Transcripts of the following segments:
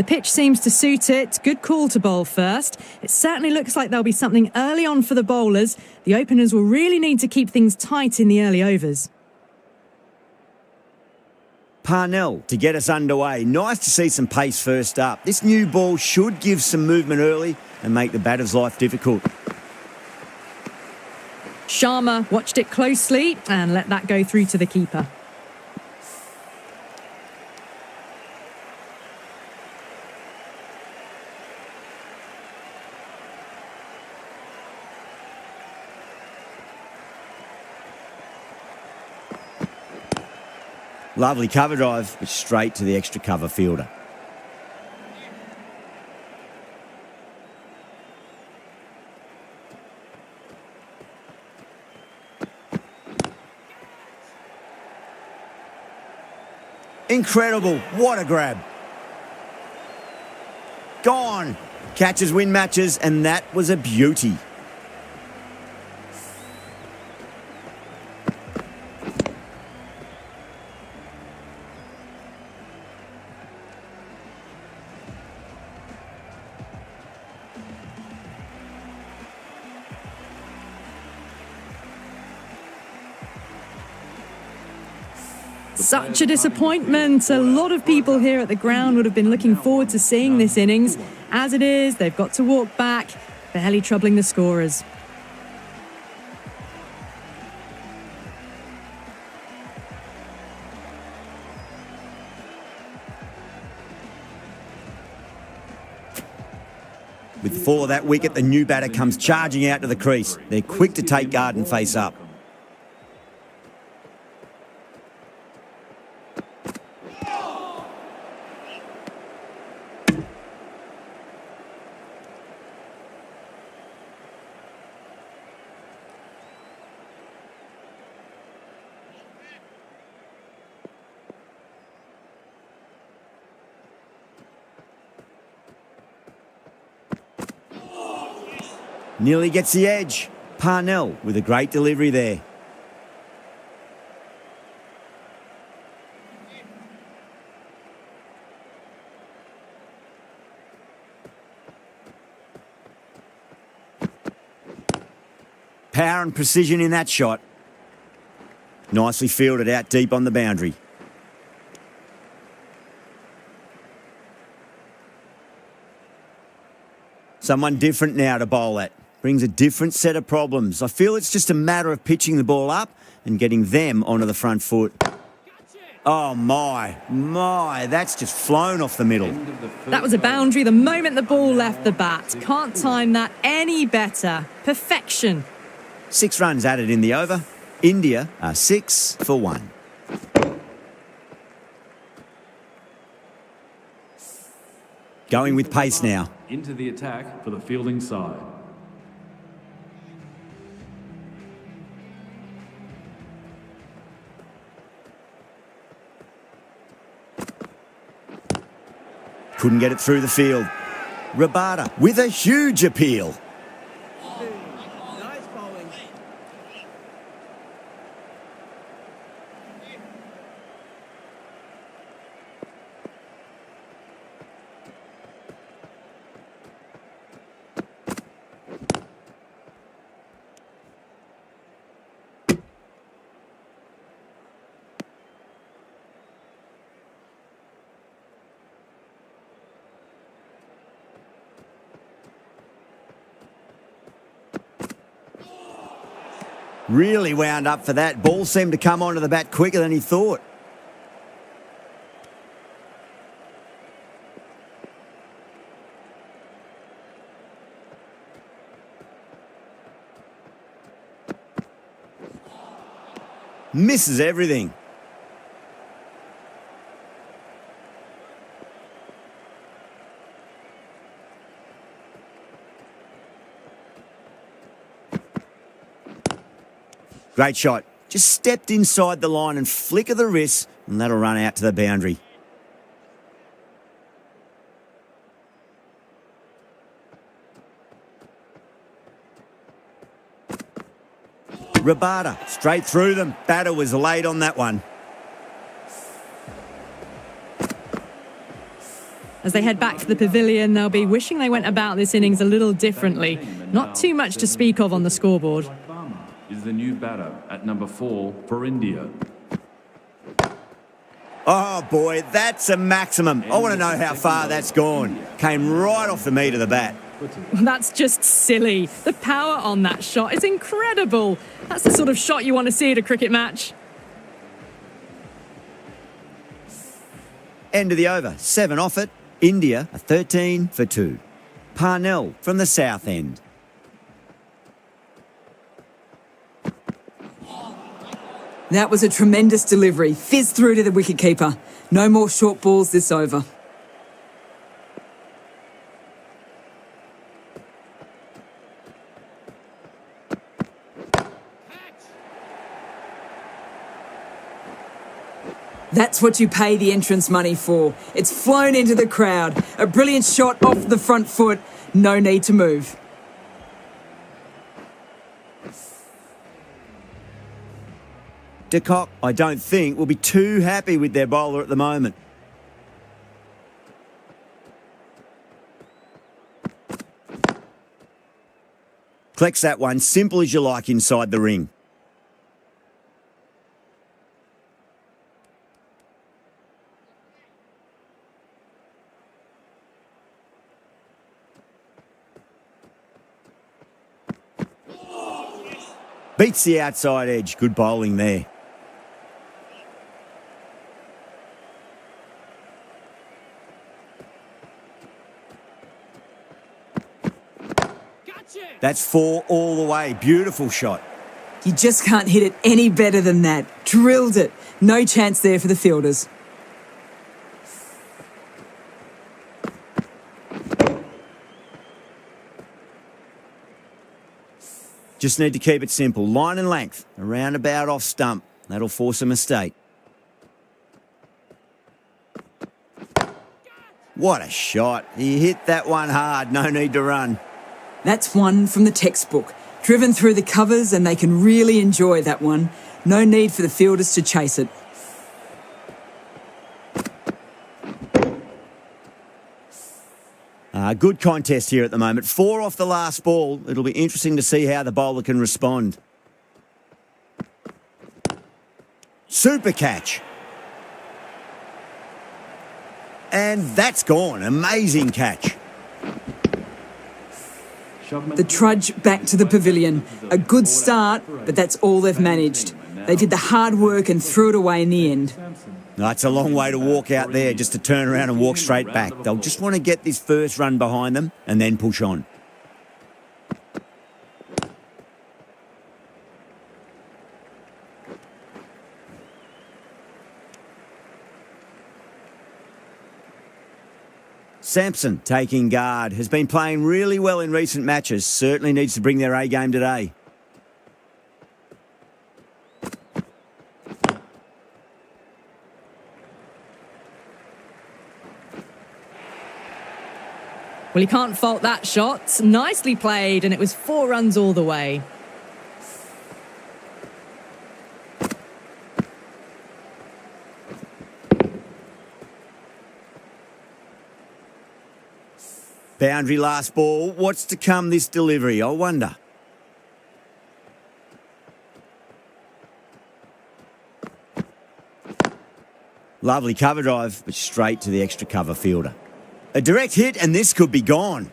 The pitch seems to suit it. Good call to bowl first. It certainly looks like there'll be something early on for the bowlers. The openers will really need to keep things tight in the early overs. Parnell to get us underway. Nice to see some pace first up. This new ball should give some movement early and make the batter's life difficult. Sharma watched it closely and let that go through to the keeper. Lovely cover drive, but straight to the extra cover fielder. Incredible. What a grab. Gone. Catches win matches, and that was a beauty. Such a disappointment. A lot of people here at the ground would have been looking forward to seeing this innings. As it is, they've got to walk back, barely troubling the scorers. With the fall of that wicket, the new batter comes charging out to the crease. They're quick to take guard and face up. Nearly gets the edge. Parnell with a great delivery there. Power and precision in that shot. Nicely fielded out deep on the boundary. Someone different now to bowl at. Brings a different set of problems. I feel it's just a matter of pitching the ball up and getting them onto the front foot. Oh, my, that's just flown off the middle. That was a boundary the moment the ball left the bat. Can't time that any better. Perfection. 6 runs added in the over. India are 6 for 1. Going with pace now. Into the attack for the fielding side. Couldn't get it through the field. Rabada with a huge appeal. Really wound up for that. Ball seemed to come onto the bat quicker than he thought. Misses everything. Great shot. Just stepped inside the line and flicker the wrist, and that'll run out to the boundary. Rabada straight through them. Batter was late on that one. As they head back to the pavilion, they'll be wishing they went about this innings a little differently. Not too much to speak of on the scoreboard. Is the new batter at number 4 for India. Oh, boy, that's a maximum. I want to know how far that's gone. Came right off the meat of the bat. That's just silly. The power on that shot is incredible. That's the sort of shot you want to see at a cricket match. End of the over. 7 off it. India are 13 for 2. Parnell from the south end. That was a tremendous delivery. Fizzed through to the wicketkeeper. No more short balls this over. That's what you pay the entrance money for. It's flown into the crowd. A brilliant shot off the front foot. No need to move. De Kock, I don't think, will be too happy with their bowler at the moment. Collects that one, simple as you like inside the ring. Beats the outside edge. Good bowling there. That's 4 all the way. Beautiful shot. You just can't hit it any better than that. Drilled it. No chance there for the fielders. Just need to keep it simple. Line and length. A roundabout off stump. That'll force a mistake. What a shot. He hit that one hard. No need to run. That's one from the textbook. Driven through the covers and they can really enjoy that one. No need for the fielders to chase it. Good contest here at the moment. 4 off the last ball. It'll be interesting to see how the bowler can respond. Super catch. And that's gone. Amazing catch. The trudge back to the pavilion. A good start, but that's all they've managed. They did the hard work and threw it away in the end. No, it's a long way to walk out there just to turn around and walk straight back. They'll just want to get this first run behind them and then push on. Sampson taking guard. Has been playing really well in recent matches. Certainly needs to bring their A game today. Well, you can't fault that shot. Nicely played, and it was 4 runs all the way. Boundary last ball. What's to come this delivery? I wonder. Lovely cover drive, but straight to the extra cover fielder. A direct hit, and this could be gone.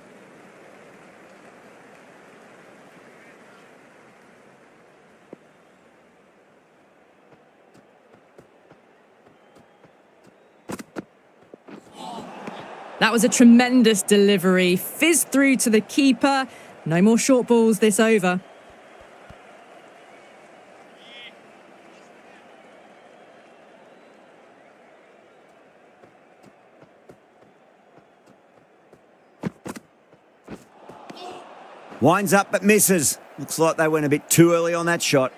That was a tremendous delivery. Fizzed through to the keeper. No more short balls this over. Winds up but misses. Looks like they went a bit too early on that shot.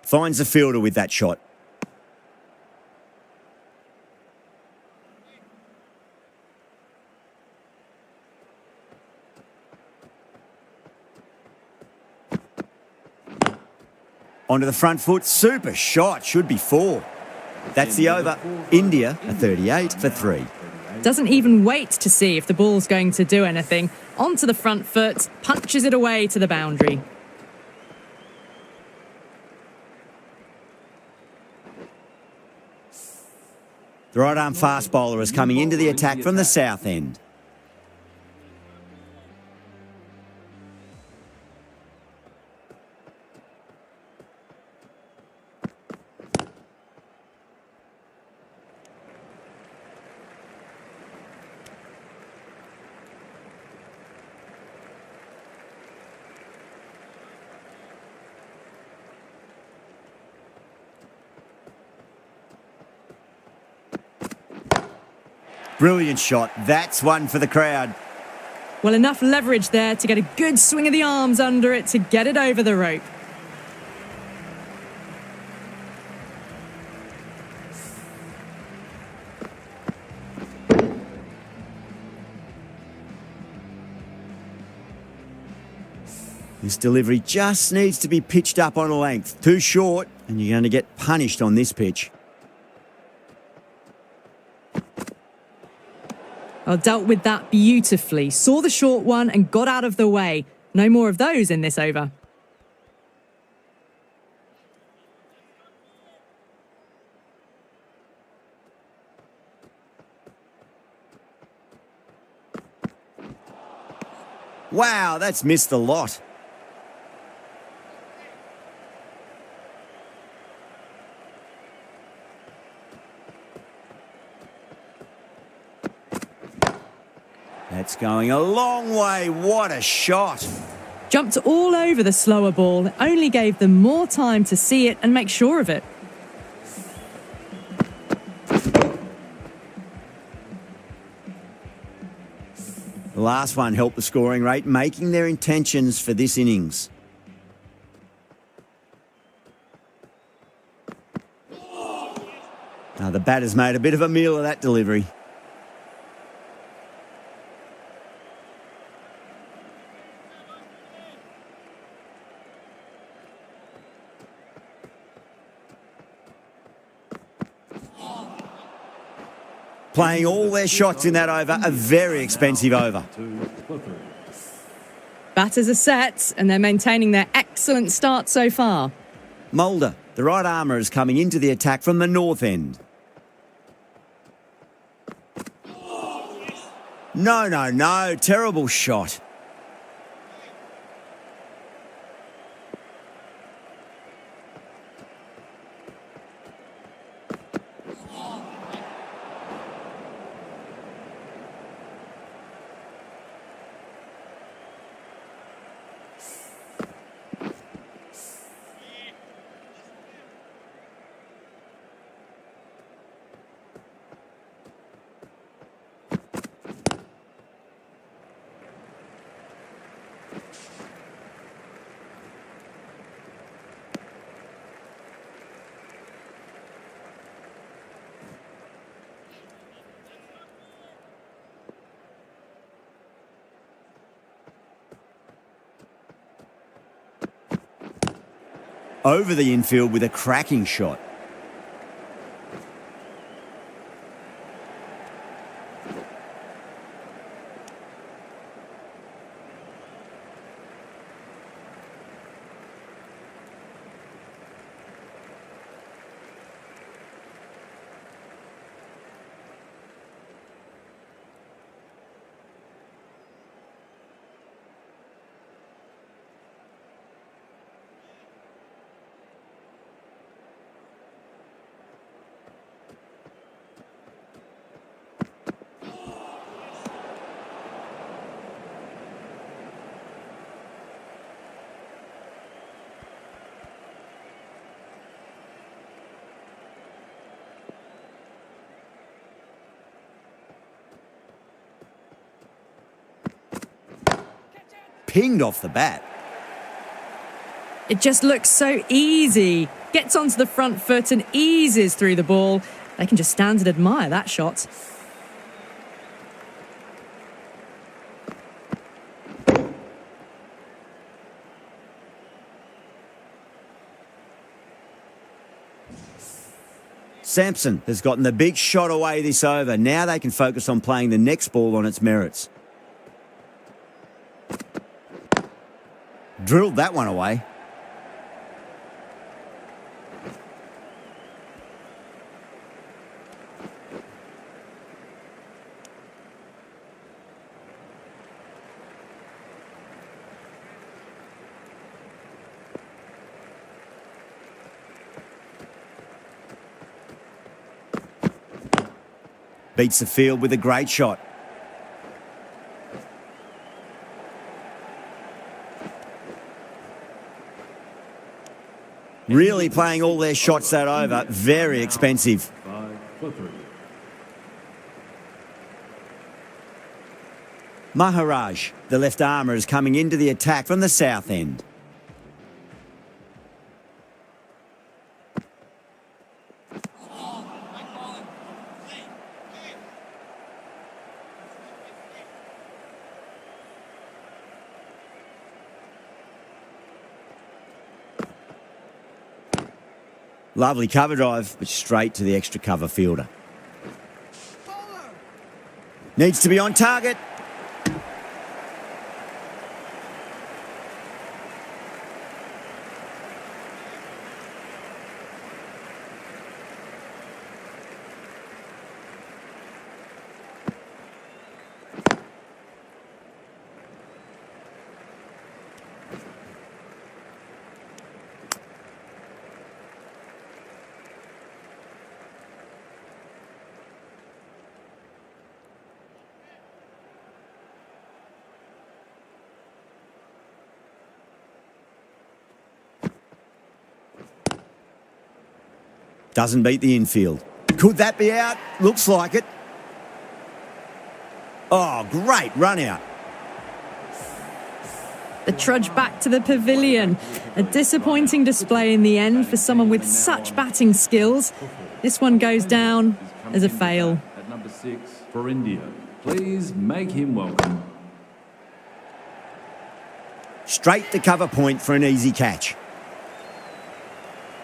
Finds the fielder with that shot. Onto the front foot, super shot, should be 4. That's the over. India are 38 for 3. Doesn't even wait to see if the ball's going to do anything. Onto the front foot, punches it away to the boundary. The right-arm fast bowler is coming into the attack from the south end. Brilliant shot. That's one for the crowd. Well, enough leverage there to get a good swing of the arms under it to get it over the rope. This delivery just needs to be pitched up on a length. Too short, and you're going to get punished on this pitch. Well, dealt with that beautifully. Saw the short one and got out of the way. No more of those in this over. Wow, that's missed the lot. That's going a long way. What a shot. Jumped all over the slower ball. It only gave them more time to see it and make sure of it. The last one helped the scoring rate, making their intentions for this innings. Now the batter's made a bit of a meal of that delivery. Playing all their shots in that over, a very expensive over. Batters are set and they're maintaining their excellent start so far. Mulder, the right armour, is coming into the attack from the north end. No, terrible shot. Over the infield with a cracking shot. Pinged off the bat. It just looks so easy. Gets onto the front foot and eases through the ball. They can just stand and admire that shot. Sampson has gotten the big shot away this over. Now they can focus on playing the next ball on its merits. Drilled that one away. Beats the field with a great shot. Really playing all their shots that over. Very expensive. 5 for 3. Maharaj, the left armour, is coming into the attack from the south end. Lovely cover drive, but straight to the extra cover fielder. Needs to be on target. Doesn't beat the infield. Could that be out? Looks like it. Oh, great run out. The trudge back to the pavilion. A disappointing display in the end for someone with such batting skills. This one goes down as a fail. At number 6 for India. Please make him welcome. Straight to cover point for an easy catch.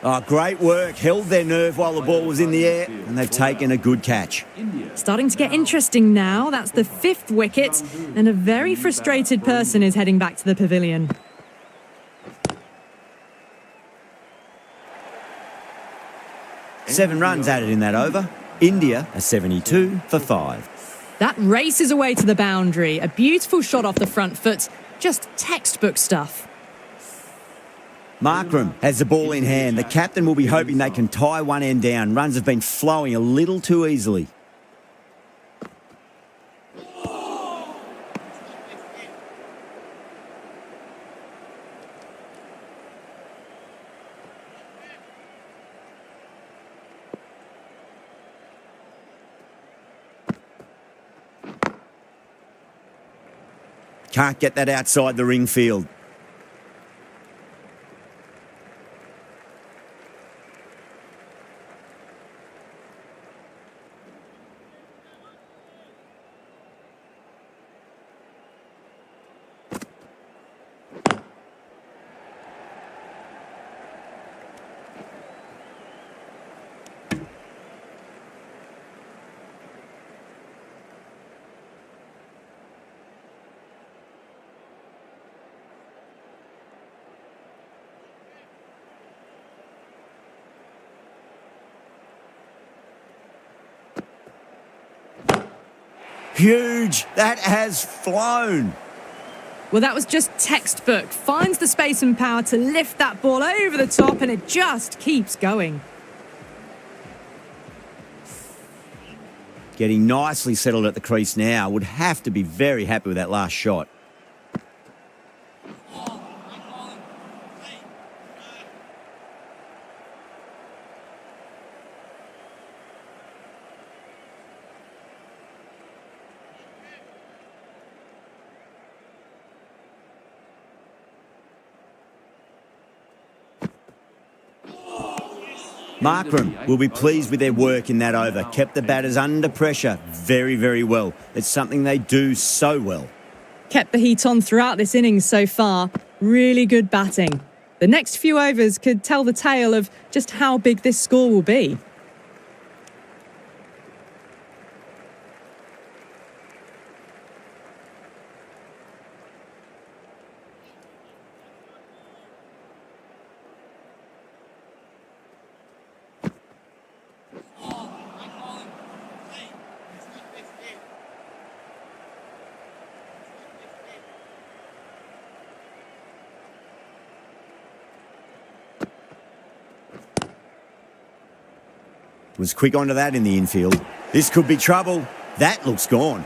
Oh, great work. Held their nerve while the ball was in the air, and they've taken a good catch. Starting to get interesting now. That's the 5th wicket, and a very frustrated person is heading back to the pavilion. Seven runs added in that over. India are 72 for 5. That races away to the boundary. A beautiful shot off the front foot. Just textbook stuff. Markram has the ball in hand. The captain will be hoping they can tie one end down. Runs have been flowing a little too easily. Can't get that outside the ring field. Huge. That has flown. Well, that was just textbook. Finds the space and power to lift that ball over the top, and it just keeps going. Getting nicely settled at the crease now. Would have to be very happy with that last shot. Markram will be pleased with their work in that over. Kept the batters under pressure very, very well. It's something they do so well. Kept the heat on throughout this innings so far. Really good batting. The next few overs could tell the tale of just how big this score will be. Was quick onto that in the infield. This could be trouble. That looks gone.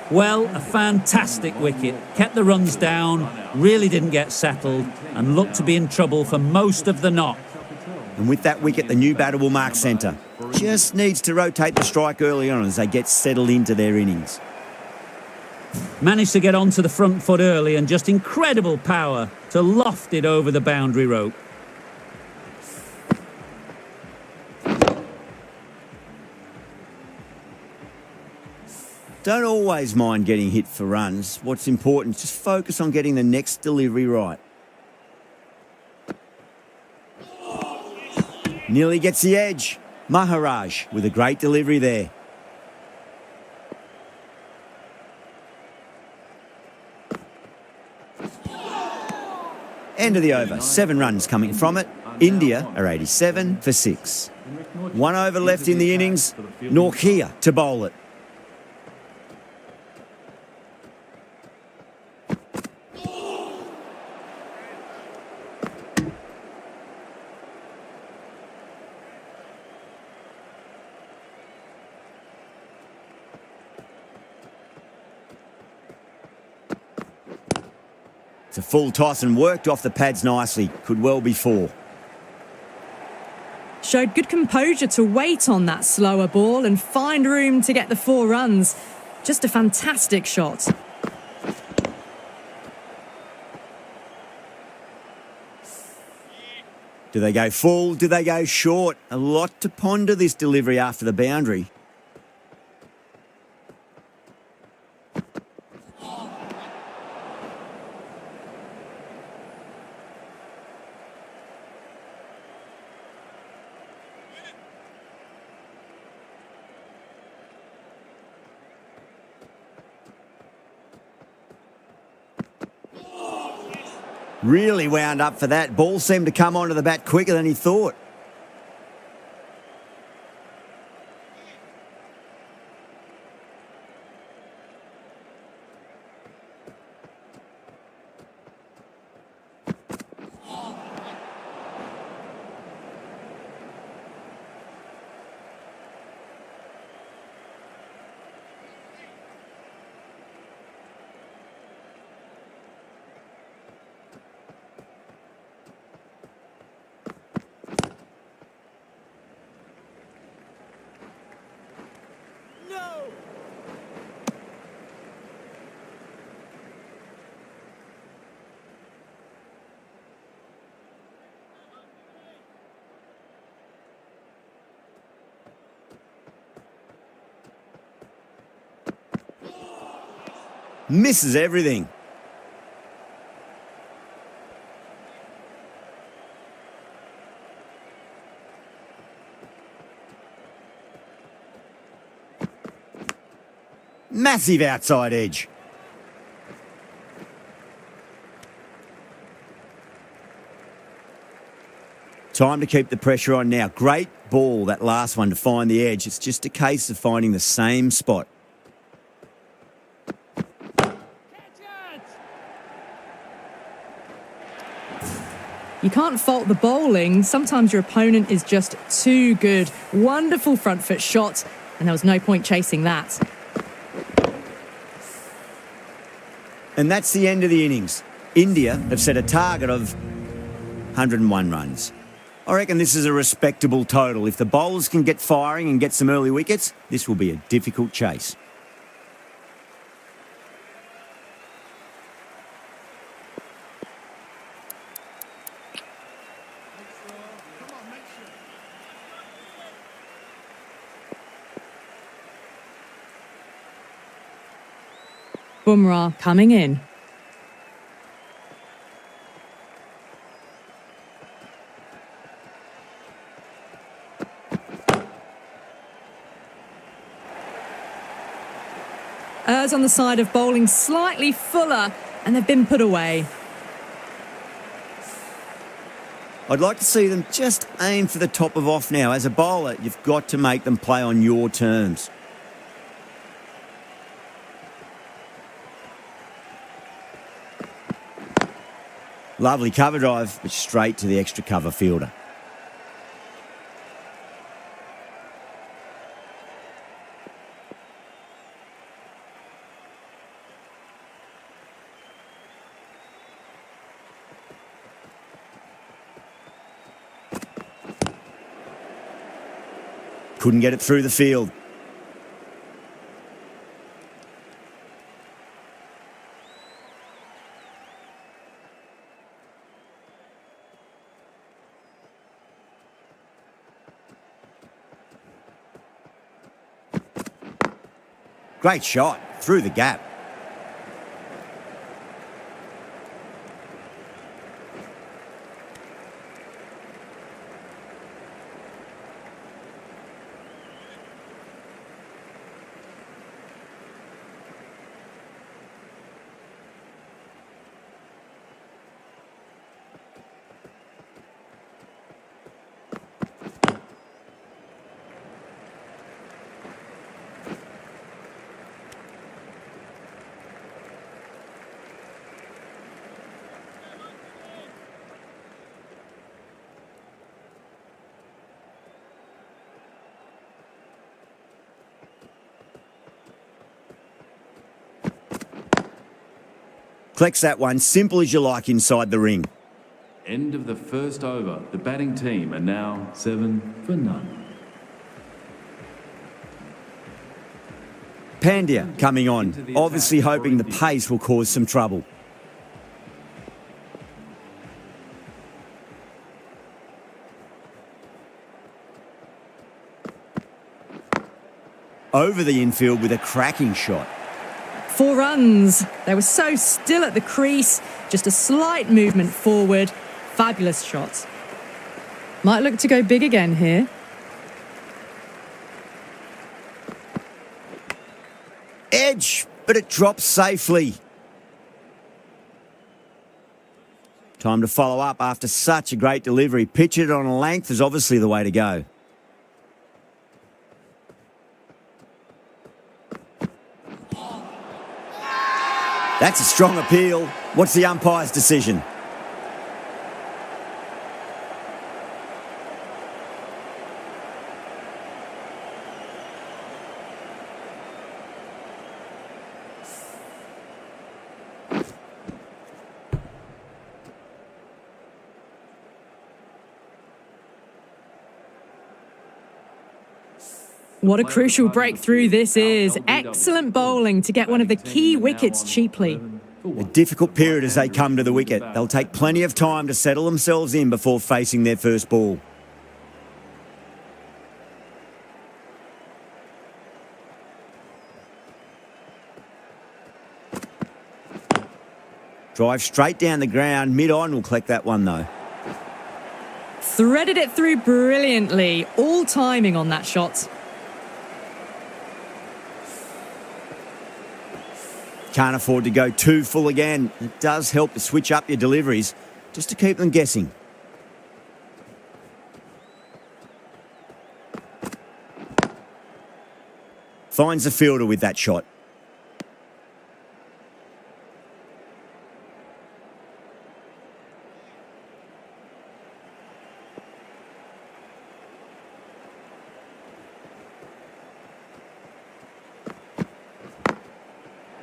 Well, a fantastic wicket. Kept the runs down, really didn't get settled, and looked to be in trouble for most of the knock. And with that wicket, the new batter will mark centre. Just needs to rotate the strike early on as they get settled into their innings. Managed to get onto the front foot early and just incredible power to loft it over the boundary rope. Don't always mind getting hit for runs. What's important is just focus on getting the next delivery right. Nearly gets the edge. Maharaj with a great delivery there. End of the over. 7 runs coming from it. India are 87 for 6. 1 over left in the innings. Norkia to bowl it. It's a full toss and worked off the pads nicely. Could well be 4. Showed good composure to wait on that slower ball and find room to get the 4 runs. Just a fantastic shot. Do they go full? Do they go short? A lot to ponder this delivery after the boundary. Really wound up for that. Ball seemed to come onto the bat quicker than he thought. Misses everything. Massive outside edge. Time to keep the pressure on now. Great ball, that last one, to find the edge. It's just a case of finding the same spot. You can't fault the bowling. Sometimes your opponent is just too good. Wonderful front foot shot, and there was no point chasing that. And that's the end of the innings. India have set a target of 101 runs. I reckon this is a respectable total. If the bowlers can get firing and get some early wickets, this will be a difficult chase. Bumrah coming in. Ers on the side of bowling slightly fuller, and they've been put away. I'd like to see them just aim for the top of off now. As a bowler, you've got to make them play on your terms. Lovely cover drive, but straight to the extra cover fielder. Couldn't get it through the field. Great shot, through the gap. Collects that one, simple as you like inside the ring. End of the first over. The batting team are now 7 for none. Pandya coming on, obviously hoping the pace will cause some trouble. Over the infield with a cracking shot. 4 runs. They were so still at the crease. Just a slight movement forward. Fabulous shot. Might look to go big again here. Edge, but it drops safely. Time to follow up after such a great delivery. Pitch it on a length is obviously the way to go. That's a strong appeal. What's the umpire's decision? What a crucial breakthrough this is. Excellent bowling to get one of the key wickets cheaply. A difficult period as they come to the wicket. They'll take plenty of time to settle themselves in before facing their first ball. Drive straight down the ground. Mid-on will collect that one though. Threaded it through brilliantly. All timing on that shot. Can't afford to go too full again. It does help to switch up your deliveries, just to keep them guessing. Finds the fielder with that shot.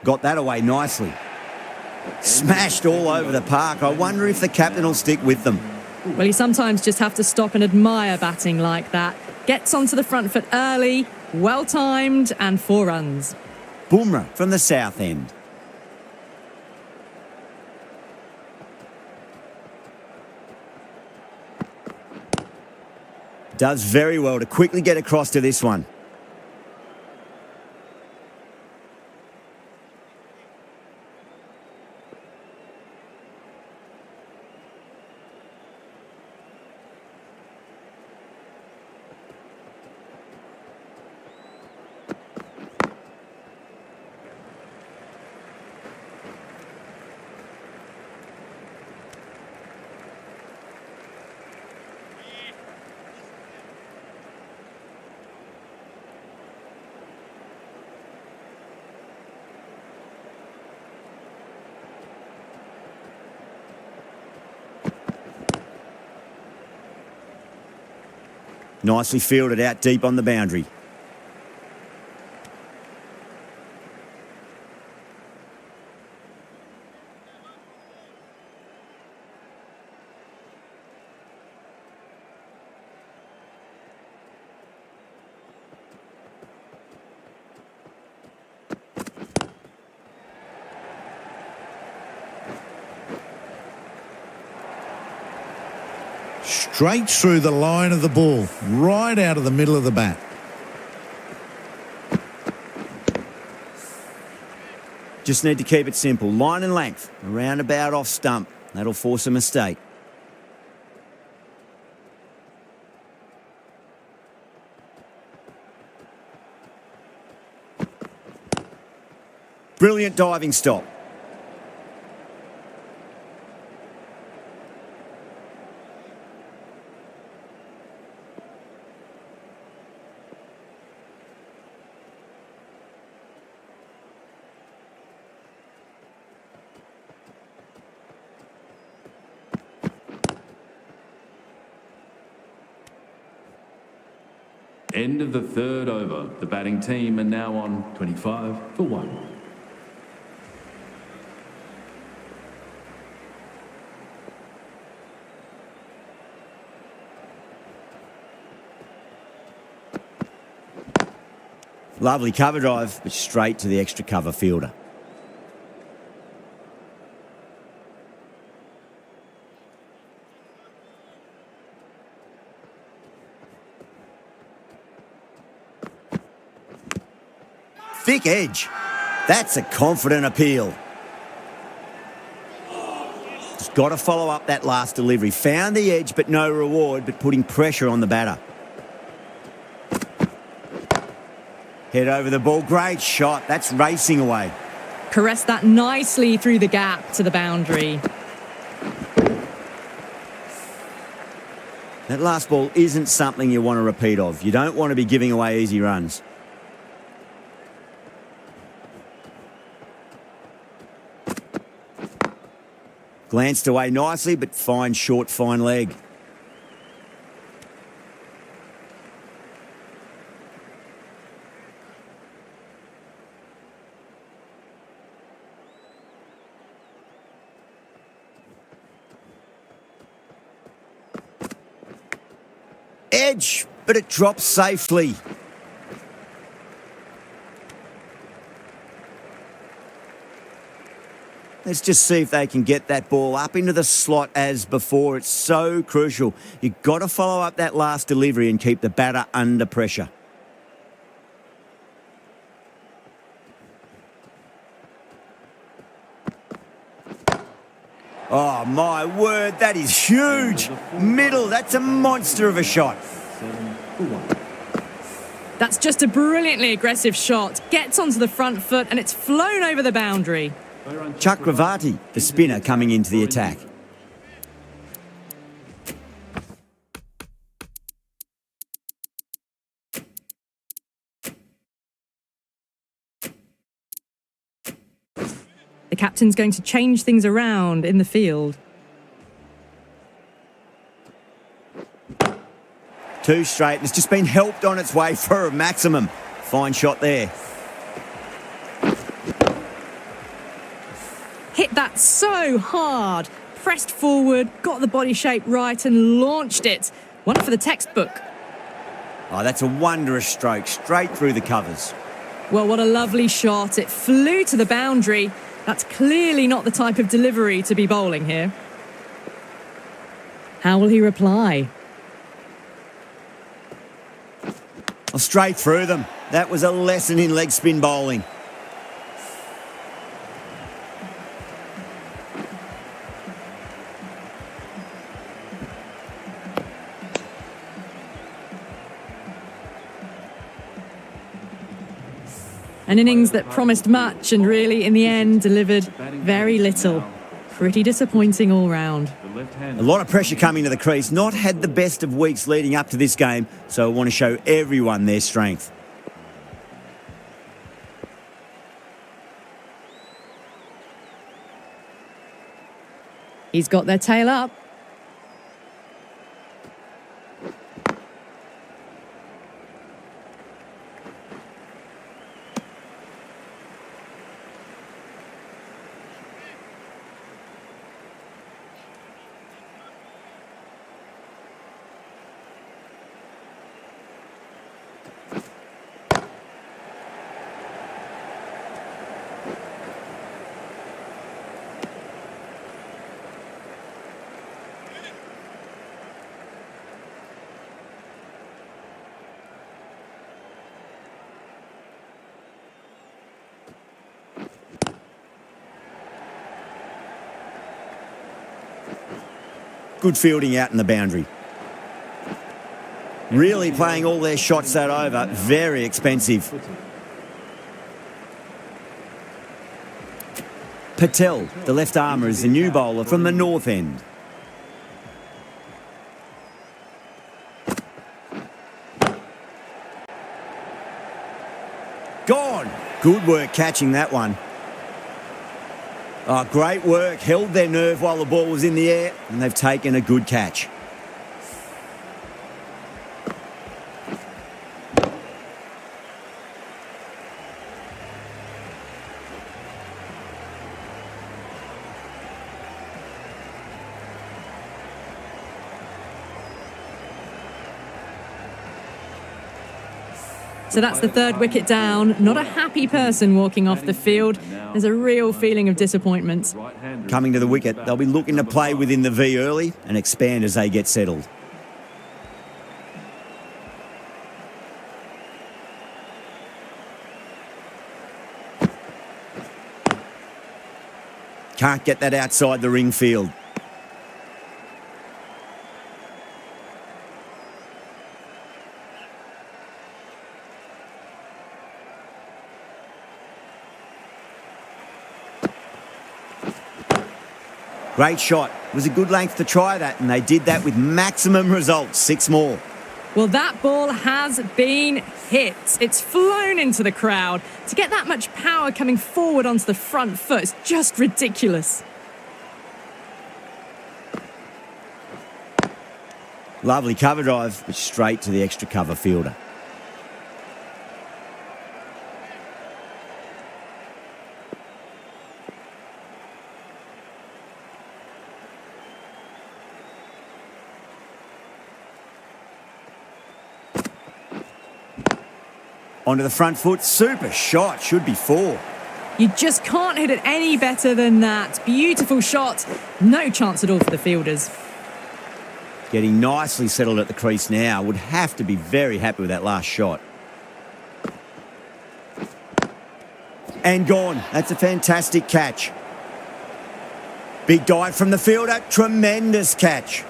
Got that away nicely. Smashed all over the park. I wonder if the captain will stick with them. Well, you sometimes just have to stop and admire batting like that. Gets onto the front foot early, well timed, and 4 runs. Bumrah from the south end. Does very well to quickly get across to this one. Nicely fielded out deep on the boundary. Straight through the line of the ball, right out of the middle of the bat. Just need to keep it simple. Line and length, around about off stump. That'll force a mistake. Brilliant diving stop. End of the third over. The batting team are now on 25 for 1. Lovely cover drive, but straight to the extra cover fielder. Thick edge. That's a confident appeal. Just got to follow up that last delivery. Found the edge, but no reward, but putting pressure on the batter. Head over the ball. Great shot. That's racing away. Caressed that nicely through the gap to the boundary. That last ball isn't something you want to repeat of. You don't want to be giving away easy runs. Glanced away nicely, but fine short, fine leg. Edge, but it drops safely. Let's just see if they can get that ball up into the slot as before. It's so crucial. You've got to follow up that last delivery and keep the batter under pressure. Oh, my word, that is huge. Middle, that's a monster of a shot. That's just a brilliantly aggressive shot. Gets onto the front foot and it's flown over the boundary. Chakravarti, the spinner, coming into the attack. The captain's going to change things around in the field. Two straight, and it's just been helped on its way for a maximum. Fine shot there. Hit that so hard. Pressed forward, got the body shape right and launched it. One for the textbook. Oh, that's a wondrous stroke, straight through the covers. Well, what a lovely shot. It flew to the boundary. That's clearly not the type of delivery to be bowling here. How will he reply? Oh, straight through them. That was a lesson in leg spin bowling. An innings that promised much and really, in the end, delivered very little. Pretty disappointing all round. A lot of pressure coming to the crease. Not had the best of weeks leading up to this game, so I want to show everyone their strength. He's got their tail up. Good fielding out in the boundary. Really playing all their shots that over. Very expensive. Patel, the left armour, is the new bowler from the north end. Gone. Good work catching that one. Oh, great work. Held their nerve while the ball was in the air, and they've taken a good catch. So that's the third wicket down. Not a happy person walking off the field. There's a real feeling of disappointment. Coming to the wicket, they'll be looking to play within the V early and expand as they get settled. Can't get that outside the ring field. Great shot. It was a good length to try that, and they did that with maximum results. 6 more. Well, that ball has been hit. It's flown into the crowd. To get that much power coming forward onto the front foot is just ridiculous. Lovely cover drive, but straight to the extra cover fielder. Onto the front foot, super shot, should be 4. You just can't hit it any better than that. Beautiful shot. No chance at all for the fielders. Getting nicely settled at the crease now. Would have to be very happy with that last shot. And gone. That's a fantastic catch. Big dive from the fielder. Tremendous catch.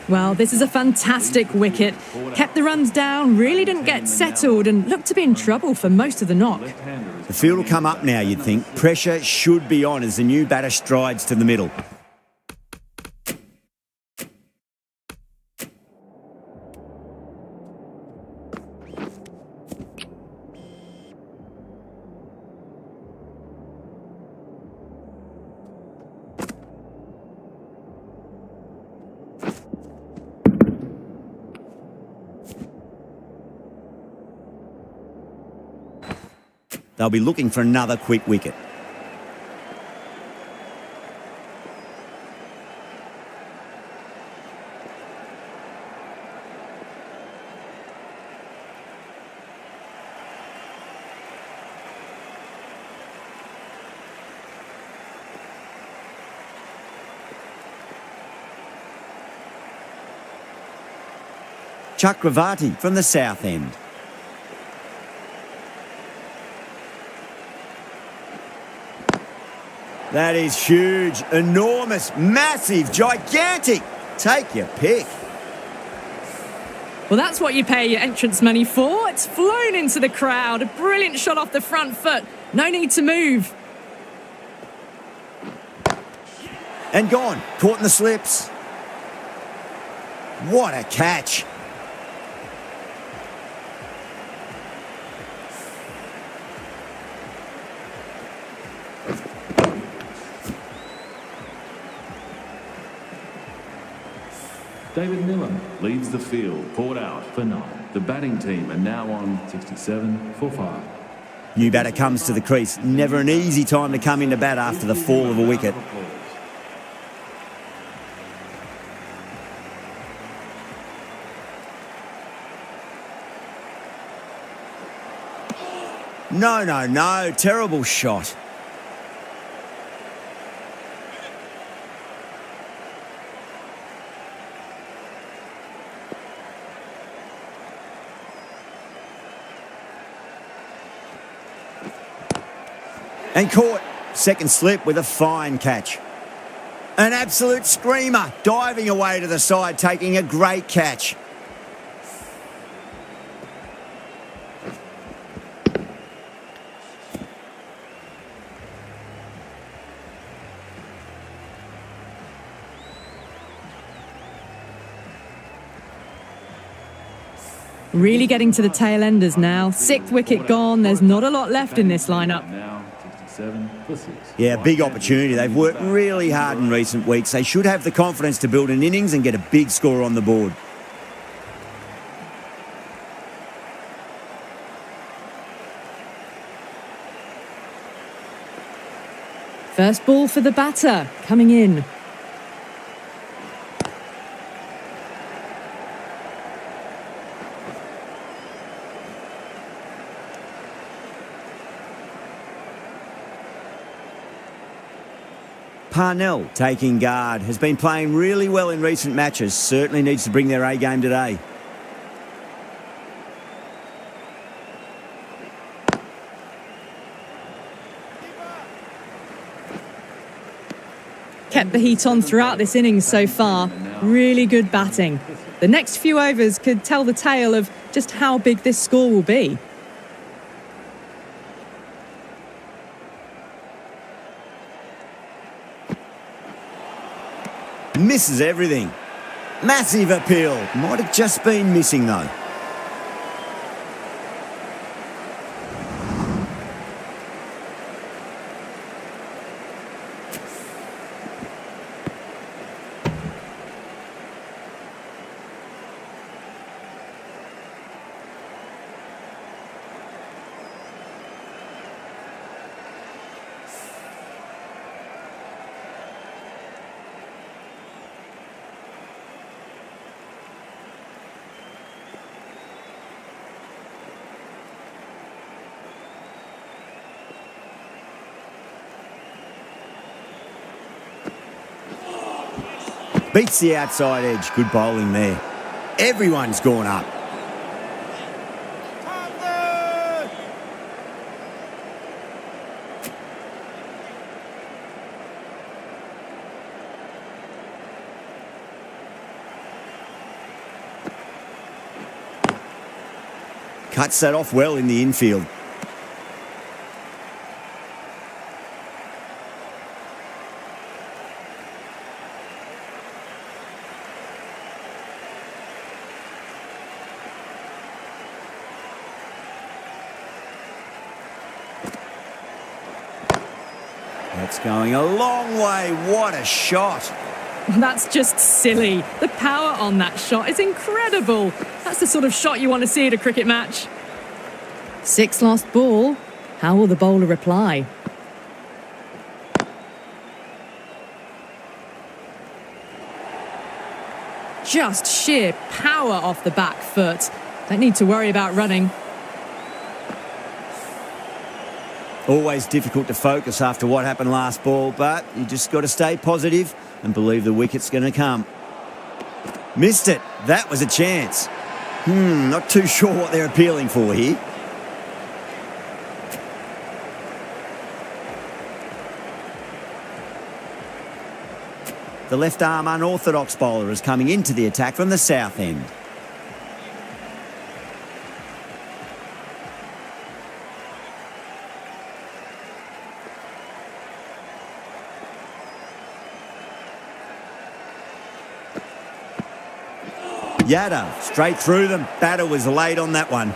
Well, this is a fantastic wicket. Kept the runs down, really didn't get settled and looked to be in trouble for most of the knock. The field will come up now, you'd think. Pressure should be on as the new batter strides to the middle. They'll be looking for another quick wicket. Chakravarti from the south end. That is huge, enormous, massive, gigantic. Take your pick. Well, that's what you pay your entrance money for. It's flown into the crowd. A brilliant shot off the front foot. No need to move. And gone. Caught in the slips. What a catch. David Miller leads the field, caught out for 9. The batting team are now on 67 for 5. New batter comes to the crease. Never an easy time to come into bat after the fall of a wicket. No, no, no. Terrible shot. And caught. Second slip with a fine catch. An absolute screamer, diving away to the side, taking a great catch. Really getting to the tail enders now. Sixth wicket gone. There's not a lot left in this lineup. Now 67 for 6. Yeah, big opportunity. They've worked really hard in recent weeks. They should have the confidence to build an innings and get a big score on the board. First ball for the batter, coming in. Parnell taking guard, has been playing really well in recent matches. Certainly needs to bring their A game today. Kept the heat on throughout this innings so far. Really good batting. The next few overs could tell the tale of just how big this score will be. Misses everything. Massive appeal. Might have just been missing though. Beats the outside edge. Good bowling there. Everyone's gone up. Cuts that off well in the infield. That's going a long way. What a shot. That's just silly. The power on that shot is incredible. That's the sort of shot you want to see at a cricket match. Sixth last ball. How will the bowler reply? Just sheer power off the back foot. Don't need to worry about running. Always difficult to focus after what happened last ball, but you just got to stay positive and believe the wicket's going to come. Missed it. That was a chance. Not too sure what they're appealing for here. The left-arm unorthodox bowler is coming into the attack from the south end. Yada, straight through them. Batter was late on that one.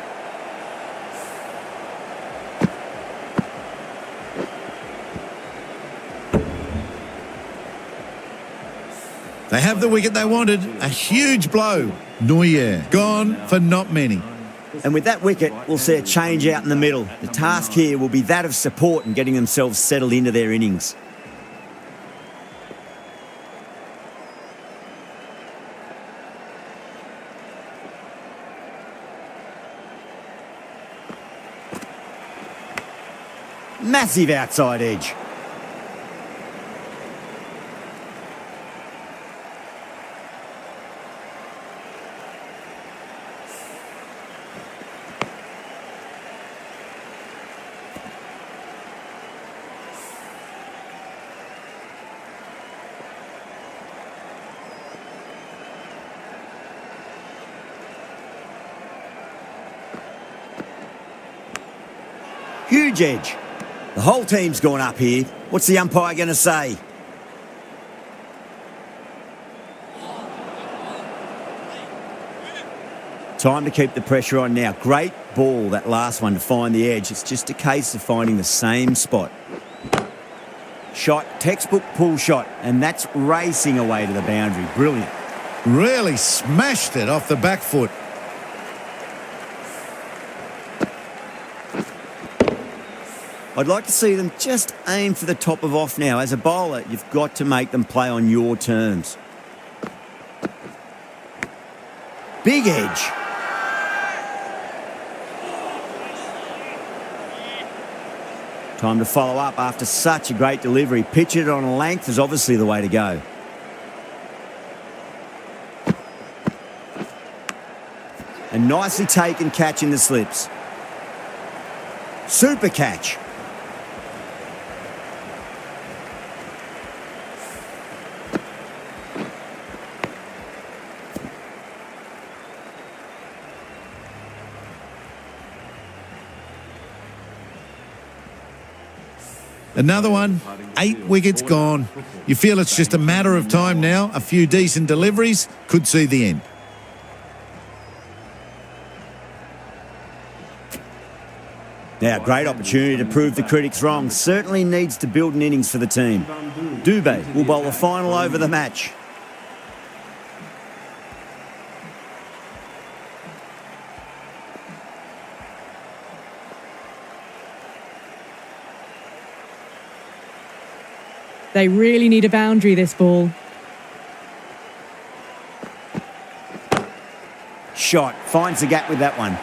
They have the wicket they wanted. A huge blow. Neuer gone for not many. And with that wicket, we'll see a change out in the middle. The task here will be that of support and getting themselves settled into their innings. Massive outside edge. Huge edge. The whole team's gone up here. What's the umpire going to say? Time to keep the pressure on now. Great ball, that last one, to find the edge. It's just a case of finding the same spot. Shot, textbook pull shot, and that's racing away to the boundary. Brilliant. Really smashed it off the back foot. I'd like to see them just aim for the top of off now. As a bowler, you've got to make them play on your terms. Big edge. Time to follow up after such a great delivery. Pitch it on a length is obviously the way to go. A nicely taken catch in the slips. Super catch. Another one, 8 wickets gone. You feel it's just a matter of time now. A few decent deliveries could see the end. Now, great opportunity to prove the critics wrong. Certainly needs to build an innings for the team. Dubé will bowl the final over the match. They really need a boundary, this ball. Shot, finds the gap with that one.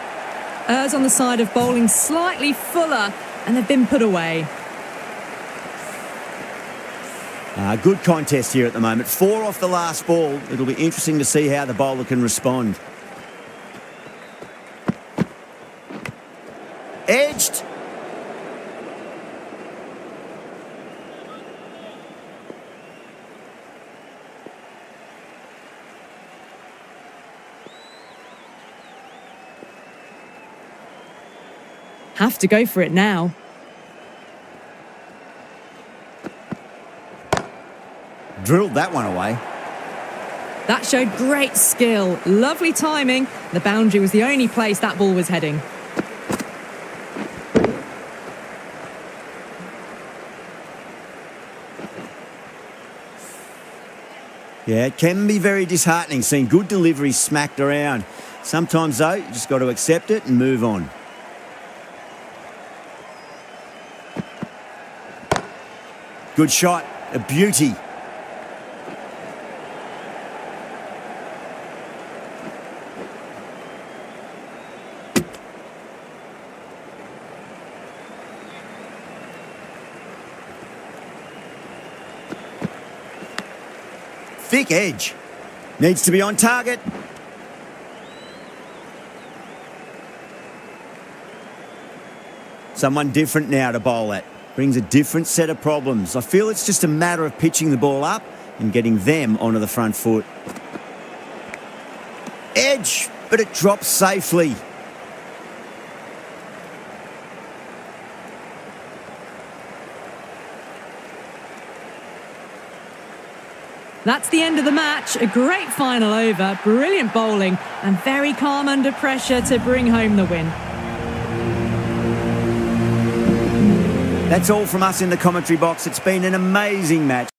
Errs on the side of bowling slightly fuller, and they've been put away. Good contest here at the moment. 4 off the last ball. It'll be interesting to see how the bowler can respond. Edged. Have to go for it now. Drilled that one away. That showed great skill. Lovely timing. The boundary was the only place that ball was heading. Yeah, it can be very disheartening seeing good deliveries smacked around. Sometimes, though, you just got to accept it and move on. Good shot, a beauty. Thick edge. Needs to be on target. Someone different now to bowl at. Brings a different set of problems. I feel it's just a matter of pitching the ball up and getting them onto the front foot. Edge, but it drops safely. That's the end of the match. A great final over, brilliant bowling, and very calm under pressure to bring home the win. That's all from us in the commentary box. It's been an amazing match.